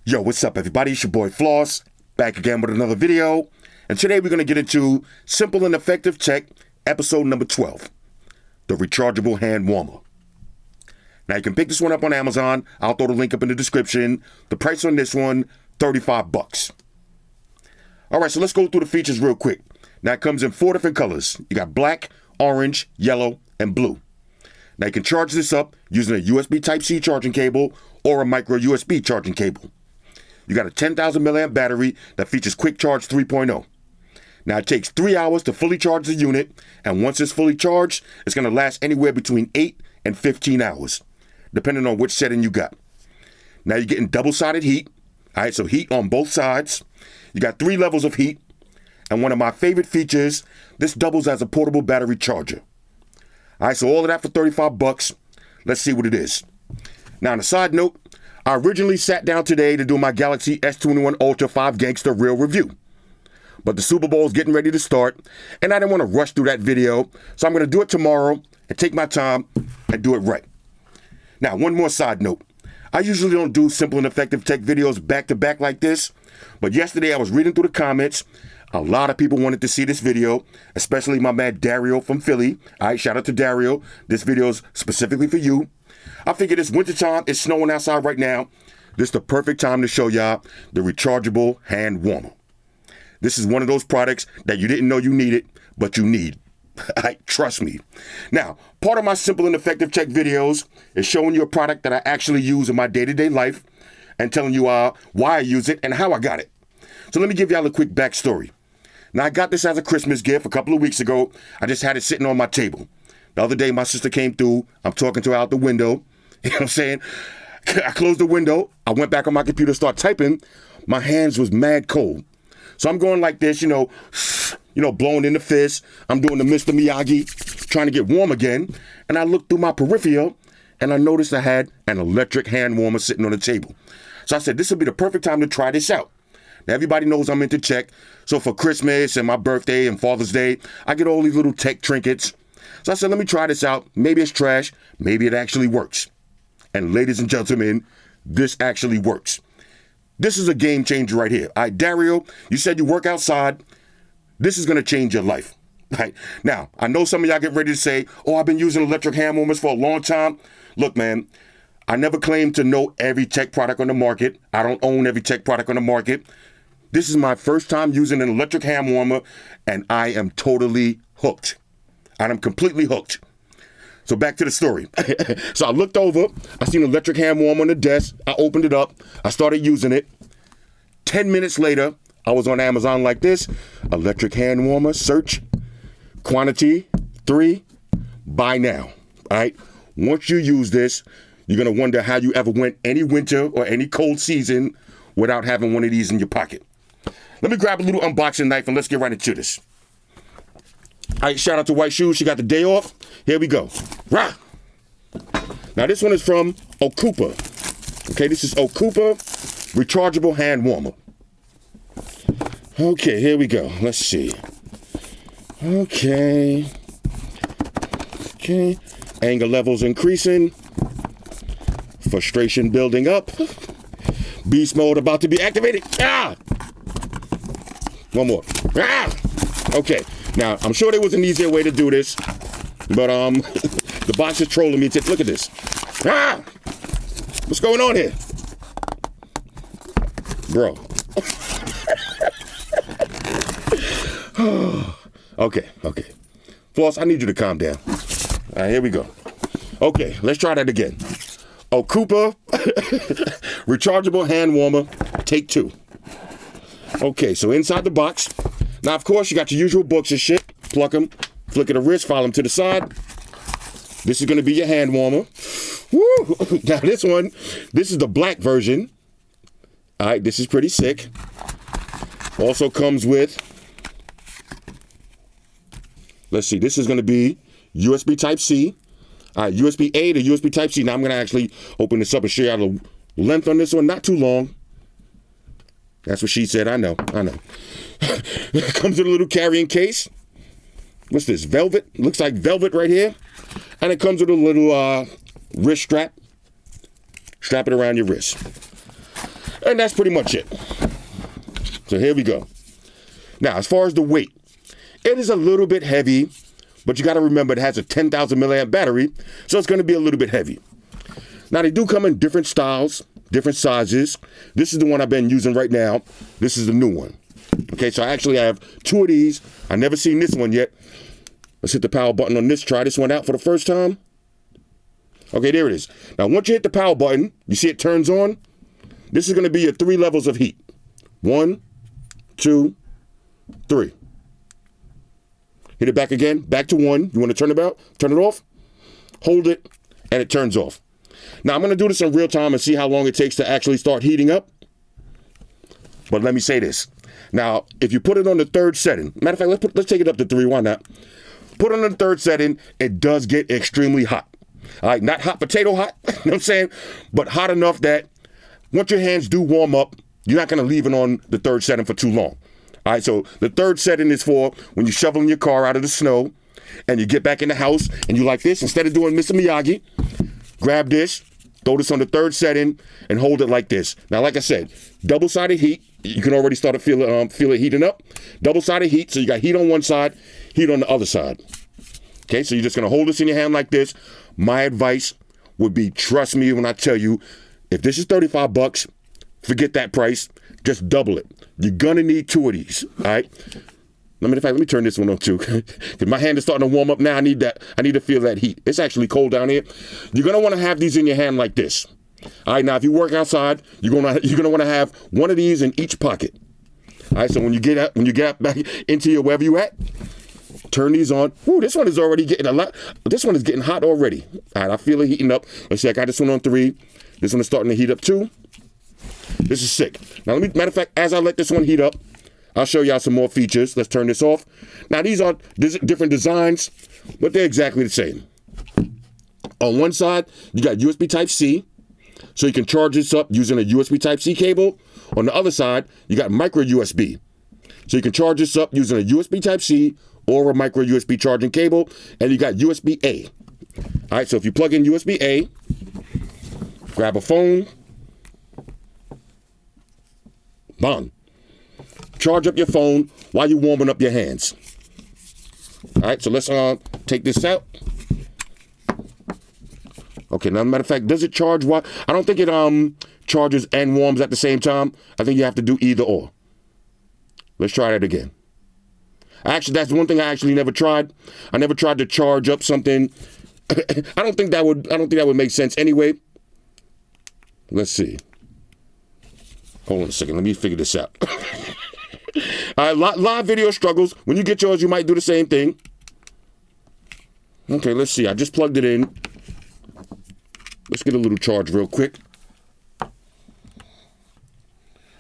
Yo, what's up everybody? It's your boy Floss, back again with another video. And today we're going to get into Simple and Effective Tech, episode number 12, the Rechargeable Hand Warmer. Now you can pick this one up on Amazon. I'll throw the link up in the description. The price on this one, $35. All right, so let's go through the features real quick. Now it comes in 4 different colors. You got black, orange, yellow, and blue. Now you can charge this up using a USB Type-C charging cable or a micro USB charging cable. You got a 10,000 milliamp battery that features Quick Charge 3.0. Now it takes 3 hours to fully charge the unit, and once it's fully charged, it's going to last anywhere between 8 and 15 hours, depending on which setting you got. Now you're getting double-sided heat. All right, so heat on both sides. You got 3 levels of heat, and one of my favorite features, this doubles as a portable battery charger. All right, so all of that for $35. Let's see what it is. Now on a side note, I originally sat down today to do my Galaxy S21 Ultra 5 Gangster Real review. But the Super Bowl is getting ready to start, and I didn't want to rush through that video, so I'm going to do it tomorrow and take my time and do it right. Now, one more side note. I usually don't do simple and effective tech videos back to back like this, but yesterday I was reading through the comments. A lot of people wanted to see this video, especially my man Dario from Philly. All right, shout out to Dario. This video is specifically for you. I figured it's wintertime, it's snowing outside right now. This is the perfect time to show y'all the Rechargeable Hand Warmer. This is one of those products that you didn't know you needed, but you need. Trust me. Now, part of my simple and effective tech videos is showing you a product that I actually use in my day-to-day life and telling you why I use it and how I got it. So let me give y'all a quick backstory. Now, I got this as a Christmas gift a couple of weeks ago. I just had it sitting on my table. The other day, my sister came through. I'm talking to her out the window. You know what I'm saying? I closed the window. I went back on my computer, start typing. My hands was mad cold. So I'm going like this, blowing in the fist. I'm doing the Mr. Miyagi, trying to get warm again. And I looked through my peripheral, and I noticed I had an electric hand warmer sitting on the table. So I said, this would be the perfect time to try this out. Now, everybody knows I'm into tech. So for Christmas and my birthday and Father's Day, I get all these little tech trinkets. So I said, let me try this out. Maybe it's trash. Maybe it actually works. And ladies and gentlemen, this actually works. This is a game changer right here. All right, Dario, you said you work outside. This is going to change your life. Right? Now, I know some of y'all get ready to say, oh, I've been using electric hand warmers for a long time. Look, man, I never claimed to know every tech product on the market. I don't own every tech product on the market. This is my first time using an electric hand warmer, and I am totally hooked. And I'm completely hooked. So back to the story. So I looked over. I seen an electric hand warmer on the desk. I opened it up. I started using it. 10 minutes later, I was on Amazon like this. Electric hand warmer, search, quantity, 3, buy now. All right. Once you use this, you're going to wonder how you ever went any winter or any cold season without having one of these in your pocket. Let me grab a little unboxing knife and let's get right into this. All right, shout out to White Shoes. She got the day off. Here we go. Rah! Now, this one is from Okupa. Okay, this is Okupa Rechargeable Hand Warmer. Okay, here we go. Let's see. Okay. Anger levels increasing. Frustration building up. Beast mode about to be activated. Ah! One more. Ah! Okay. Now, I'm sure there was an easier way to do this, but the box is trolling me. Look at this. Ah! What's going on here? Bro. Okay. Floss, I need you to calm down. All right, here we go. Okay, let's try that again. Okupa Rechargeable Hand Warmer, take 2. Okay, so inside the box. Now, of course, you got your usual books and shit. Pluck them, flick of the wrist, file them to the side. This is going to be your hand warmer. Woo! Now, this is the black version. All right, this is pretty sick. Also comes with, let's see, this is going to be USB Type-C. All right, USB-A to USB Type-C. Now, I'm going to actually open this up and show you the length on this one. Not too long. That's what she said. I know. It comes in a little carrying case. What's this? Velvet? Looks like velvet right here. And it comes with a little wrist strap. Strap it around your wrist. And that's pretty much it. So here we go. Now, as far as the weight, it is a little bit heavy, but you got to remember it has a 10,000 milliamp battery, so it's going to be a little bit heavy. Now, they do come in different styles, different sizes. This is the one I've been using right now. This is the new one. Okay, so I actually have two of these. I've never seen this one yet. Let's hit the power button on this. Try this one out for the first time. Okay, there it is. Now, once you hit the power button, you see it turns on. This is going to be your 3 levels of heat. 1, 2, 3. Hit it back again. Back to 1. You want to turn it off. Hold it, and it turns off. Now, I'm going to do this in real time and see how long it takes to actually start heating up. But let me say this. Now, if you put it on the 3rd setting, matter of fact, let's take it up to 3. Why not? Put it on the 3rd setting. It does get extremely hot. All right, not hot potato hot, you know what I'm saying? But hot enough that once your hands do warm up, you're not going to leave it on the 3rd setting for too long. All right, so the 3rd setting is for when you're shoveling your car out of the snow and you get back in the house and you like this. Instead of doing Mr. Miyagi, grab this, throw this on the 3rd setting, and hold it like this. Now, like I said, double-sided heat. You can already start to feel it heating up. Double-sided heat, so you got heat on one side, heat on the other side. Okay, so you're just going to hold this in your hand like this. My advice would be, trust me when I tell you, if this is $35, forget that price. Just double it. You're going to need 2 of these, all right? Let me turn this one on too, because my hand is starting to warm up now. I need to feel that heat. It's actually cold down here. You're gonna want to have these in your hand like this. All right, now if you work outside, you're gonna want to have one of these in each pocket. All right, so when you get up back into your wherever you at, turn these on. Ooh, this one is already getting a lot. This one is getting hot already. All right, I feel it heating up. Let's see, I got this one on 3. This one is starting to heat up too. This is sick. Now, matter of fact, as I let this one heat up, I'll show y'all some more features. Let's turn this off. Now, these are different designs, but they're exactly the same. On one side, you got USB Type-C, so you can charge this up using a USB Type-C cable. On the other side, you got micro USB, so you can charge this up using a USB Type-C or a micro USB charging cable, and you got USB-A. All right, so if you plug in USB-A, grab a phone, boom. Charge up your phone while you're warming up your hands. All right, so let's take this out. Okay, now, matter of fact, does it charge while? I don't think it charges and warms at the same time. I think you have to do either or. Let's try that again. Actually, that's one thing I actually never tried. I never tried to charge up something. I don't think that would make sense anyway. Let's see. Hold on a second. Let me figure this out. All right, live video struggles. When you get yours, you might do the same thing. Okay, let's see. I just plugged it in. Let's get a little charge real quick.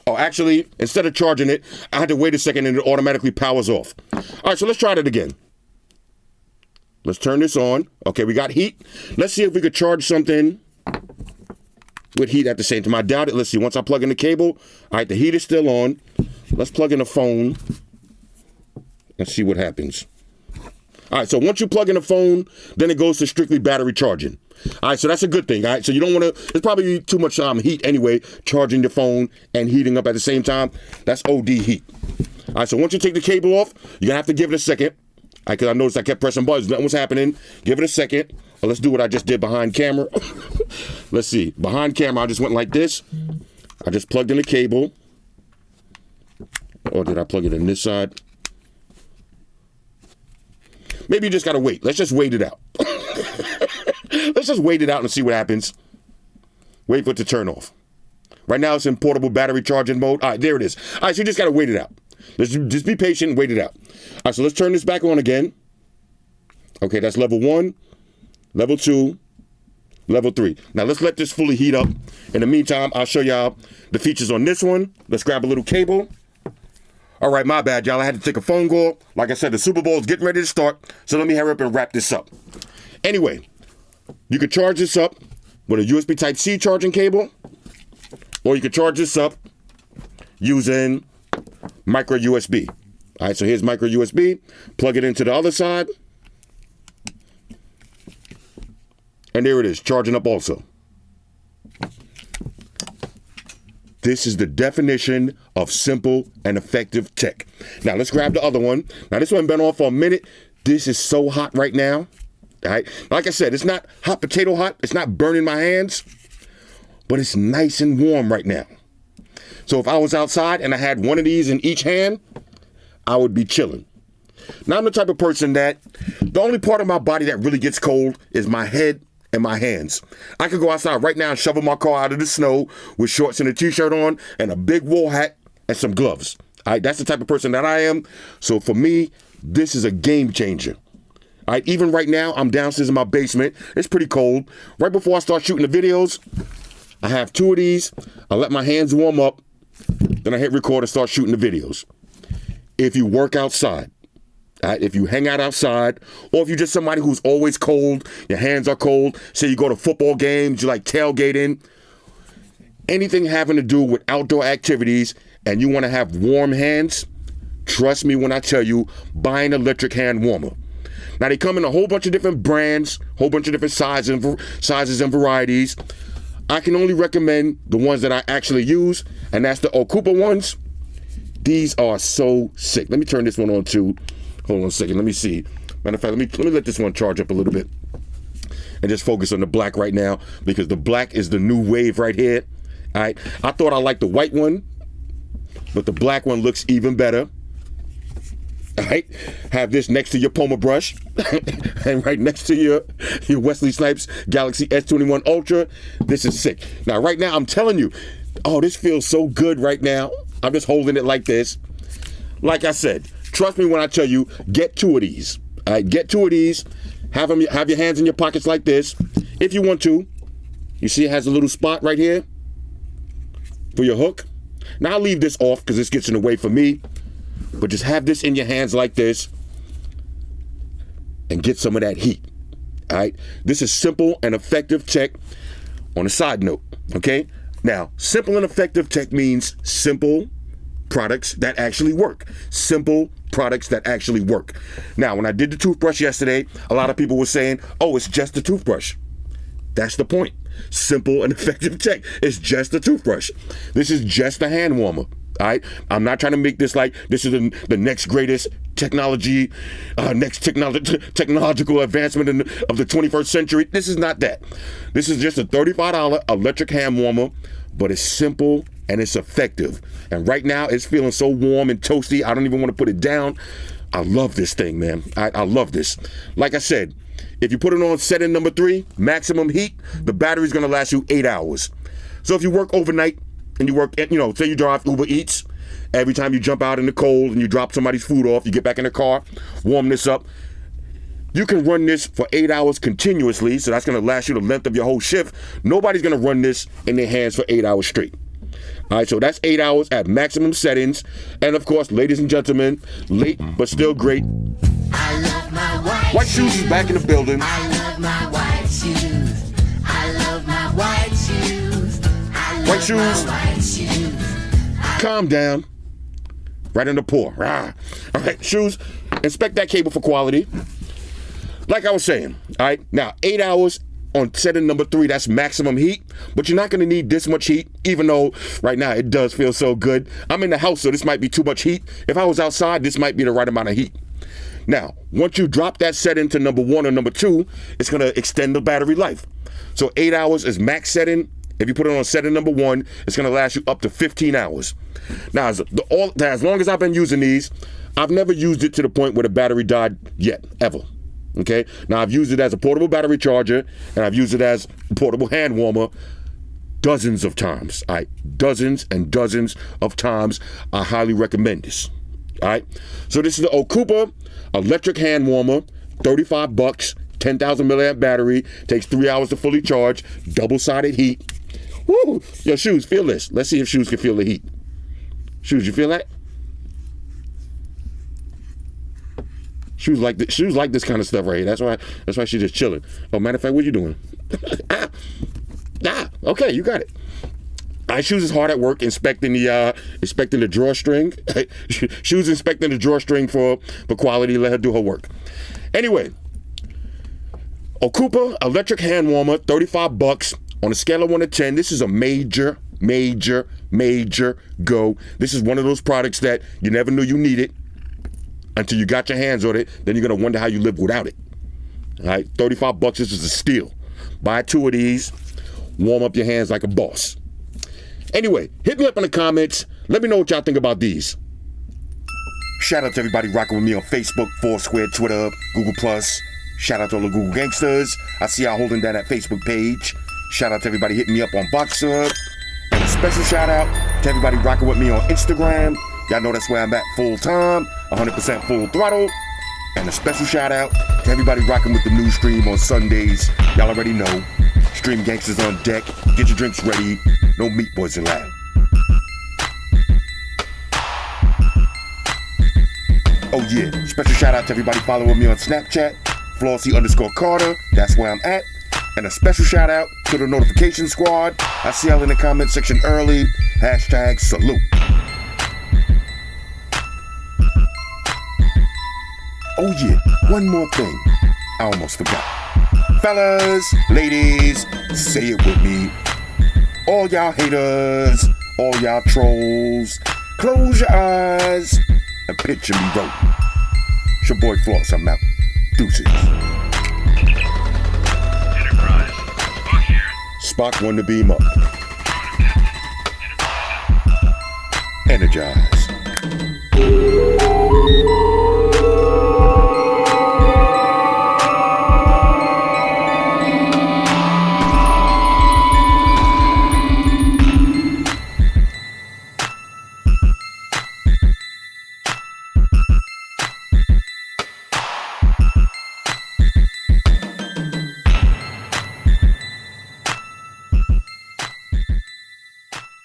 Oh, actually, instead of charging it, I had to wait a second and it automatically powers off. All right, so let's try that again. Let's turn this on. Okay, we got heat. Let's see if we could charge something with heat at the same time. I doubt it. Let's see. Once I plug in the cable, all right, the heat is still on. Let's plug in a phone and see what happens. All right, so once you plug in a phone, then it goes to strictly battery charging. All right, so that's a good thing. All right, so you don't want to, there's probably too much heat anyway, charging your phone and heating up at the same time. That's OD heat. All right, so once you take the cable off, you're going to have to give it a second. All right, because I noticed I kept pressing buttons. Nothing was happening. Give it a second. Well, let's do what I just did behind camera. Let's see. Behind camera, I just went like this. I just plugged in the cable. Or did I plug it in this side? Maybe you just got to wait. Let's just wait it out. Let's just wait it out and see what happens. Wait for it to turn off. Right now, it's in portable battery charging mode. All right, there it is. All right, so you just got to wait it out. Let's just be patient and wait it out. All right, so let's turn this back on again. Okay, that's level 1, level 2, level 3. Now, let's let this fully heat up. In the meantime, I'll show y'all the features on this one. Let's grab a little cable. All right, my bad, y'all. I had to take a phone call. Like I said, the Super Bowl is getting ready to start, so let me hurry up and wrap this up. Anyway, you can charge this up with a USB Type-C charging cable, or you can charge this up using micro USB. All right, so here's micro USB. Plug it into the other side. And there it is, charging up also. This is the definition of simple and effective tech. Now let's grab the other one. Now this one been on for a minute. This is so hot right now. All right. Like I said, it's not hot potato hot. It's not burning my hands, but it's nice and warm right now. So if I was outside and I had one of these in each hand, I would be chilling. Now I'm the type of person that the only part of my body that really gets cold is my head and my hands. I could go outside right now and shovel my car out of the snow with shorts and a t-shirt on and a big wool hat and some gloves. All right, that's the type of person that I am. So for me, this is a game changer. All right, even right now, I'm downstairs in my basement. It's pretty cold. Right before I start shooting the videos, I have two of these. I let my hands warm up. Then I hit record and start shooting the videos. If you work outside, if you hang out outside, or if you're just somebody who's always cold, your hands are cold, say you go to football games, you like tailgating, anything having to do with outdoor activities, and you want to have warm hands, trust me when I tell you, buy an electric hand warmer. Now they come in a whole bunch of different brands, whole bunch of different sizes and varieties. I can only recommend the ones that I actually use, and that's the Okupa ones. These are so sick. Let me turn this one on too. Hold on a second. Let me see. Matter of fact, let me let this one charge up a little bit and just focus on the black right now because the black is the new wave right here. All right. I thought I liked the white one, but the black one looks even better. All right. Have this next to your Poma brush and right next to your Wesley Snipes Galaxy S21 Ultra. This is sick. Now, right now, I'm telling you, oh, this feels so good right now. I'm just holding it like this. Like I said, trust me when I tell you, get two of these. All right, get two of these. Have your hands in your pockets like this. If you want to. You see it has a little spot right here for your hook. Now I'll leave this off because this gets in the way for me. But just have this in your hands like this and get some of that heat. All right. This is simple and effective tech. On a side note, okay? Now, simple and effective tech means simple products that actually work. Simple products that actually work. Now, when I did the toothbrush yesterday, a lot of people were saying, oh, it's just a toothbrush. That's the point. Simple and effective tech. It's just a toothbrush. This is just a hand warmer. All right. I'm not trying to make this like this is the next greatest technology, technological advancement of the 21st century. This is not that. This is just a $35 electric hand warmer, but it's simple and it's effective. And right now it's feeling so warm and toasty. I don't even want to put it down. I love this thing, man. I love this. Like I said, if you put it on setting number 3, maximum heat, the battery's going to last you 8 hours. So if you work overnight, and you work, say you drive Uber Eats, every time you jump out in the cold and you drop somebody's food off, you get back in the car, warm this up. You can run this for 8 hours continuously, so that's going to last you the length of your whole shift. Nobody's going to run this in their hands for 8 hours straight. All right, so that's 8 hours at maximum settings. And of course, ladies and gentlemen, late but still great. I love my White Shoes is back in the building. I love my white shoes. I love my white shoes. White shoes. Calm down. Right in the paw. All right, shoes. Inspect that cable for quality. Like I was saying, all right, now 8 hours on setting number 3, that's maximum heat, but you're not going to need this much heat, even though right now it does feel so good. I'm in the house, so this might be too much heat. If I was outside, this might be the right amount of heat. Now, once you drop that setting to number 1 or number 2, it's going to extend the battery life. So 8 hours is max setting. If you put it on setting number 1, it's going to last you up to 15 hours. Now, as long as I've been using these, I've never used it to the point where the battery died yet, ever. Okay? Now, I've used it as a portable battery charger, and I've used it as a portable hand warmer dozens of times. All right? Dozens and dozens of times. I highly recommend this. All right? So this is the Okupa electric hand warmer, $35, 10,000 milliamp battery, takes 3 hours to fully charge, double-sided heat. Woo! Yo, Shoes, feel this. Let's see if Shoes can feel the heat. Shoes, you feel that? Shoes like this kind of stuff right here. That's why she's just chilling. Oh, matter of fact, what you doing? Okay, you got it. Shoes is hard at work inspecting the drawstring. Shoes inspecting the drawstring for quality. Let her do her work. Anyway, Okupa electric hand warmer, $35. On a scale of 1 to 10, this is a major, major, Major go. This is one of those products that you never knew you needed until you got your hands on it. Then you're going to wonder how you live without it. All right, $35, this is a steal. Buy 2 of these, warm up your hands like a boss. Anyway, hit me up in the comments. Let me know what y'all think about these. Shout out to everybody rocking with me on Facebook, Foursquare, Twitter, Google+. Shout out to all the Google gangsters. I see y'all holding down that Facebook page. Shout out to everybody hitting me up on Boxer. And a special shout out to everybody rocking with me on Instagram. Y'all know that's where I'm at full time, 100% full throttle. And a special shout out to everybody rocking with the new stream on Sundays. Y'all already know. Stream gangsters on deck. Get your drinks ready. No meat boys allowed. Oh yeah, special shout out to everybody following me on Snapchat, Flossy_Carter, that's where I'm at. And a special shout out to the notification squad. I see y'all in the comment section early. #salute. Oh yeah, one more thing. I almost forgot. Fellas, ladies, say it with me. All y'all haters, all y'all trolls, close your eyes and picture me rolling. It's your boy Floss, I'm out. Deuces. Enterprise, Spock here. Spock wanted to beam up. Energize.